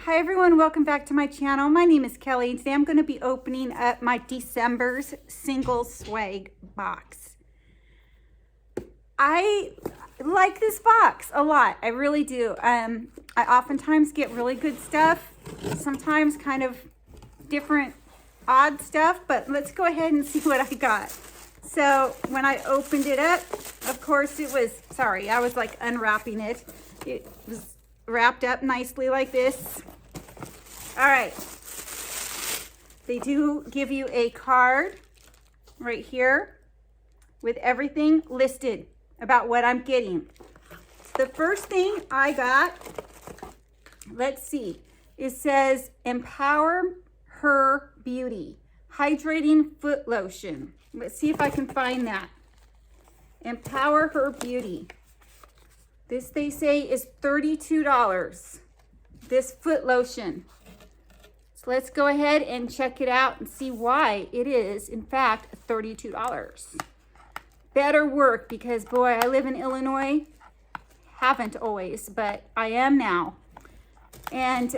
Hi everyone, welcome back to my channel. My name is Kelly. Today I'm going to be opening up my December's single swag box. I like this box a lot. I really do. I oftentimes get really good stuff, sometimes kind of different odd stuff, but let's go ahead and see what I got. So when I opened it up, of course it was, sorry, I was like unwrapping it. It was wrapped up nicely like this. All right, they do give you a card right here with everything listed about what I'm getting. So the first thing I got, let's see, it says Empower Her Beauty Hydrating Foot Lotion. Let's see if I can find that. Empower Her Beauty. This, they say, is $32. This foot lotion. So let's go ahead and check it out and see why it is, in fact, $32. Better work, because boy, I live in Illinois. Haven't always, but I am now. And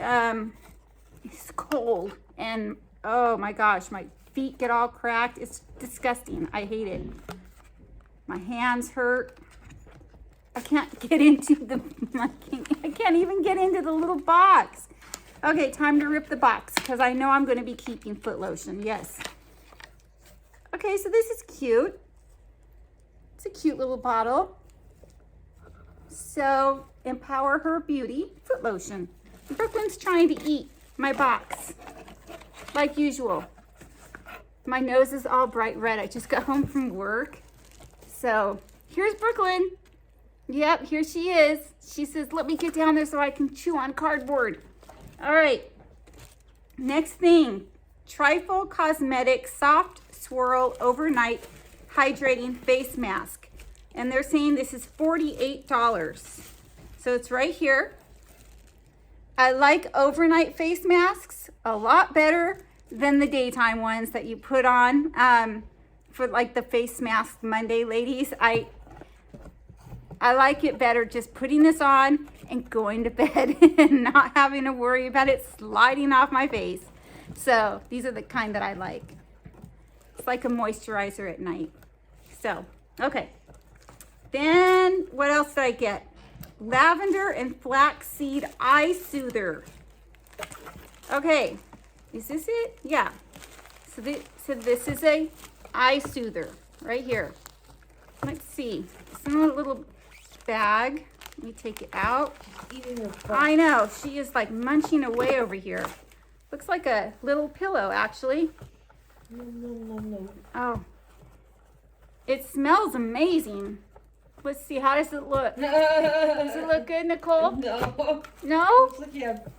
it's cold. And oh my gosh, my feet get all cracked. It's disgusting. I hate it. My hands hurt. I can't get into the, I can't even get into the little box. Okay, time to rip the box because I know I'm going to be keeping foot lotion. Yes. Okay, so this is cute. It's a cute little bottle. So, Empower Her Beauty foot lotion. Brooklyn's trying to eat my box like usual. My nose is all bright red. I just got home from work. So, here's Brooklyn. Yep, here she is. She says, let me get down there so I can chew on cardboard. All right. Next thing, Trifle Cosmetic Soft Swirl Overnight Hydrating Face Mask. And they're saying this is $48. So it's right here. I like overnight face masks a lot better than the daytime ones that you put on for like the face mask Monday ladies. I like it better just putting this on and going to bed and not having to worry about it sliding off my face. So these are the kind that I like. It's like a moisturizer at night. So, okay. Then what else did I get? Lavender and Flaxseed Eye Soother. Okay, is this it? Yeah. So this is a eye soother right here. Let's see. It's in a little bag. Let me take it out. I know, she is like munching away over here. Looks like a little pillow, actually. No. Oh. It smells amazing. Let's see, how does it look? Does it look good, Nicole? No. No? Looks like you have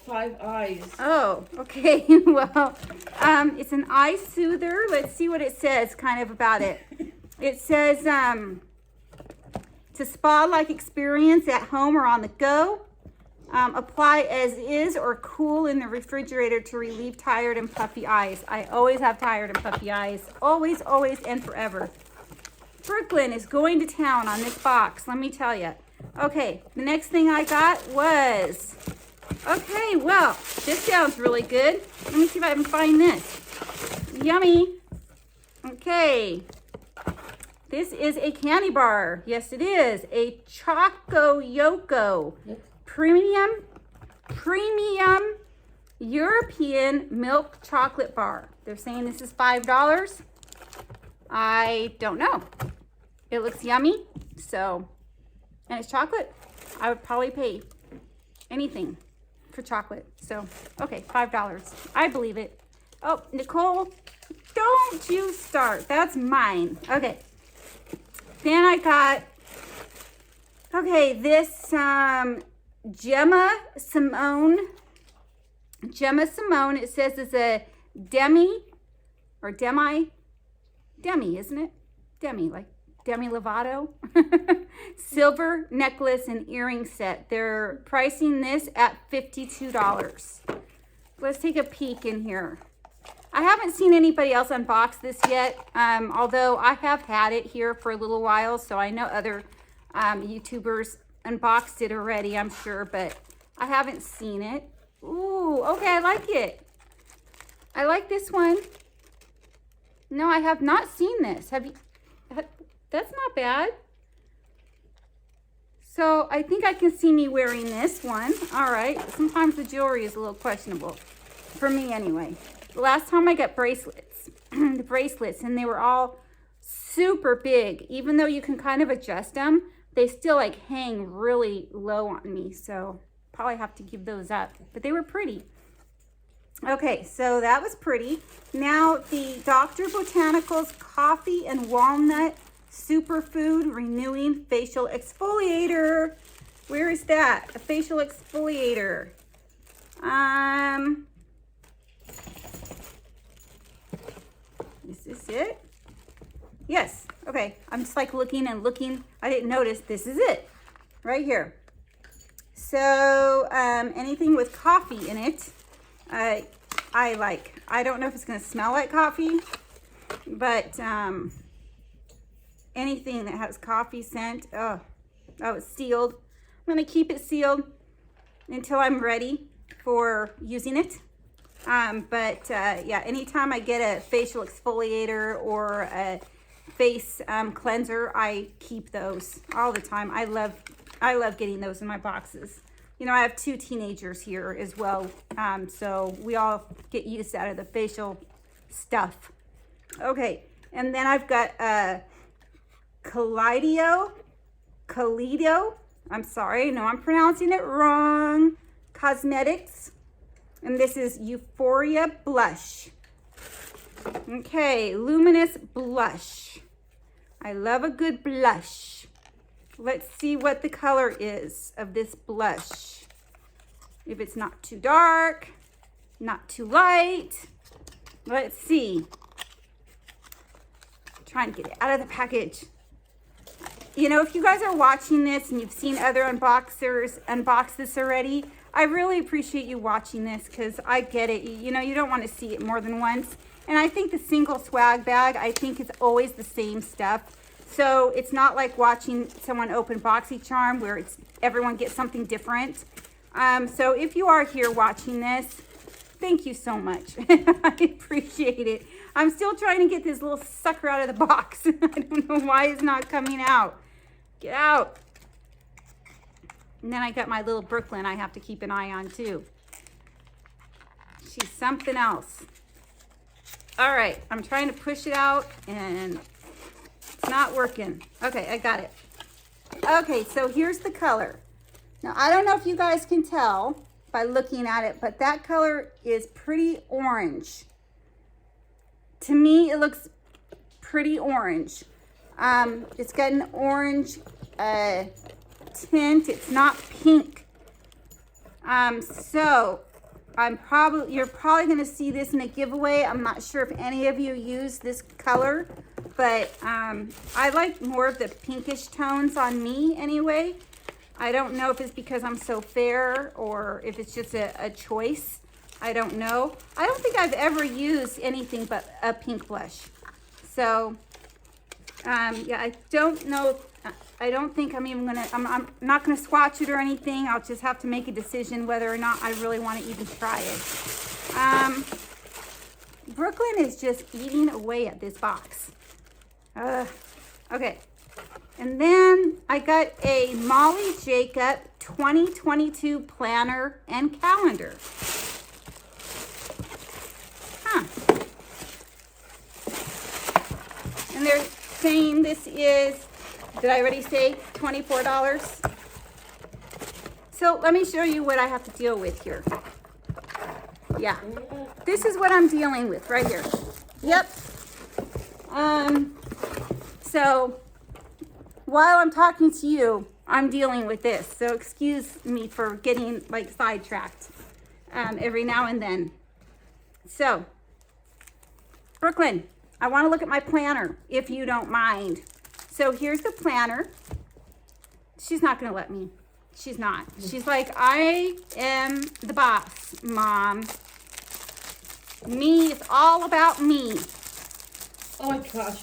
5 eyes. Oh, okay. Well, it's an eye soother. Let's see what it says kind of about it. It says, it's a spa-like experience at home or on the go. Apply as is or cool in the refrigerator to relieve tired and puffy eyes. I always have tired and puffy eyes. Always, always, and forever. Brooklyn is going to town on this box, let me tell you. Okay, the next thing I got was, okay, well, this sounds really good. Let me see if I can find this. Yummy. Okay. This is a candy bar. Yes, it is. A Choco Yoko premium European milk chocolate bar. They're saying this is $5. I don't know. It looks yummy. So, and it's chocolate. I would probably pay anything for chocolate. So, okay, $5. I believe it. Oh, Nicole, don't you start. That's mine. Okay. Then I got, okay, this Gemma Simone. It says it's a Demi, isn't it? Demi, like Demi Lovato. Silver necklace and earring set. They're pricing this at $52. Let's take a peek in here. I haven't seen anybody else unbox this yet, although I have had it here for a little while, so I know other YouTubers unboxed it already, I'm sure, but I haven't seen it. Ooh, Oh, okay, I like it. I like this one. No, I have not seen this. Have you? That's not bad. So I think I can see me wearing this one. All right. Sometimes the jewelry is a little questionable. For me anyway. The last time I got bracelets, the bracelets, and they were all super big. Even though you can kind of adjust them, they still like hang really low on me. So probably have to give those up. But they were pretty. Okay, so that was pretty. Now the Dr. Botanicals Coffee and Walnut Superfood Renewing Facial Exfoliator. Where is that? A facial exfoliator. Is this it? Yes. Okay. I'm just like looking and looking. I didn't notice. This is it. Right here. So, anything with coffee in it. I like. I don't know if it's going to smell like coffee, but anything that has coffee scent. Oh, it's sealed. I'm going to keep it sealed until I'm ready for using it. Yeah, anytime I get a facial exfoliator or a face cleanser, I keep those all the time. I love getting those in my boxes. You know, I have 2 teenagers here as well, so we all get used out of the facial stuff. Okay, and then I've got Kaleido, I'm sorry, no, I'm pronouncing it wrong, Cosmetics, and this is Euphoria Blush. Okay, Luminous Blush. I love a good blush. Let's see what the color is of this blush. If it's not too dark, not too light. Let's see. Trying to get it out of the package. You know, if you guys are watching this and you've seen other unboxers unbox this already, I really appreciate you watching this because I get it. You know, you don't want to see it more than once. And I think the single swag bag, I think it's always the same stuff. So it's not like watching someone open BoxyCharm where everyone gets something different. So if you are here watching this, thank you so much. I appreciate it. I'm still trying to get this little sucker out of the box. I don't know why it's not coming out. Get out. And then I got my little Brooklyn I have to keep an eye on too. She's something else. All right, I'm trying to push it out and it's not working. Okay, I got it. Okay, so here's the color. Now, I don't know if you guys can tell by looking at it, but that color is pretty orange. To me, it looks pretty orange. It's got an orange tint. It's not pink. So you're probably going to see this in a giveaway. I'm not sure if any of you use this color, but I like more of the pinkish tones on me anyway. I don't know if it's because I'm so fair or if it's just a choice. I don't know. I don't think I've ever used anything but a pink blush. So, yeah, I don't know. I don't think I'm even gonna, I'm not gonna swatch it or anything. I'll just have to make a decision whether or not I really want to even try it. Brooklyn is just eating away at this box. Okay. And then I got a Molly Jacob 2022 planner and calendar. And they're saying this is, did I already say $24? So let me show you what I have to deal with here. Yeah, this is what I'm dealing with right here. Yep. So while I'm talking to you, I'm dealing with this. So excuse me for getting like sidetracked every now and then. So, Brooklyn, I want to look at my planner, if you don't mind. So here's the planner. She's not going to let me. She's not. She's like, I am the boss, Mom. Me is all about me. Oh my gosh.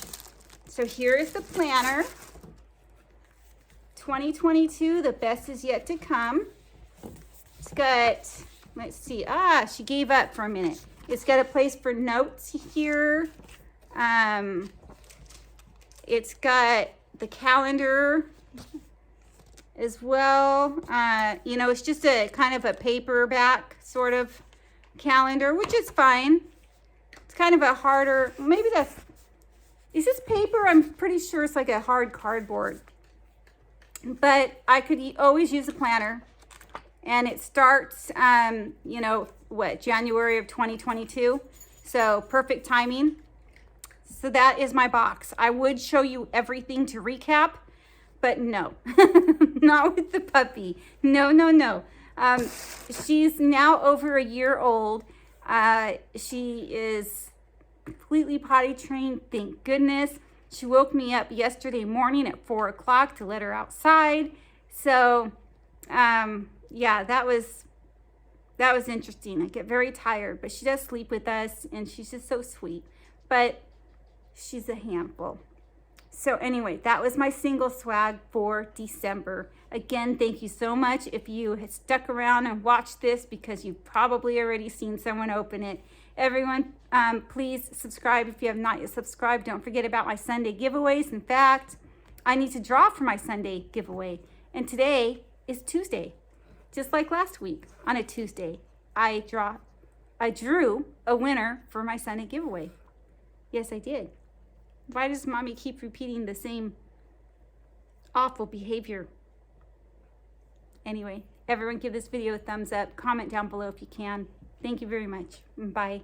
So here is the planner. 2022, the best is yet to come. It's got let's see. She gave up for a minute. It's got a place for notes here. It's got the calendar as well. You know, it's just a kind of a paperback sort of calendar, which is fine. It's kind of a harder, maybe is this paper? I'm pretty sure it's like a hard cardboard. But I could always use a planner. And it starts, you know, January of 2022. So perfect timing. So that is my box. I would show you everything to recap, but no, not with the puppy. No, no, no. She's now over a year old. She is completely potty trained, thank goodness. She woke me up yesterday morning at 4 o'clock to let her outside. So, yeah, that was interesting. I get very tired, but she does sleep with us, and she's just so sweet. But she's a handful. So anyway, that was my single swag for December. Again, thank you so much if you have stuck around and watched this, because you've probably already seen someone open it. Everyone, please subscribe if you have not yet subscribed. Don't forget about my Sunday giveaways. In fact, I need to draw for my Sunday giveaway. And today is Tuesday. Just like last week on a Tuesday, I drew a winner for my Sunday giveaway. Yes, I did. Why does mommy keep repeating the same awful behavior? Anyway, everyone give this video a thumbs up. Comment down below if you can. Thank you very much. Bye.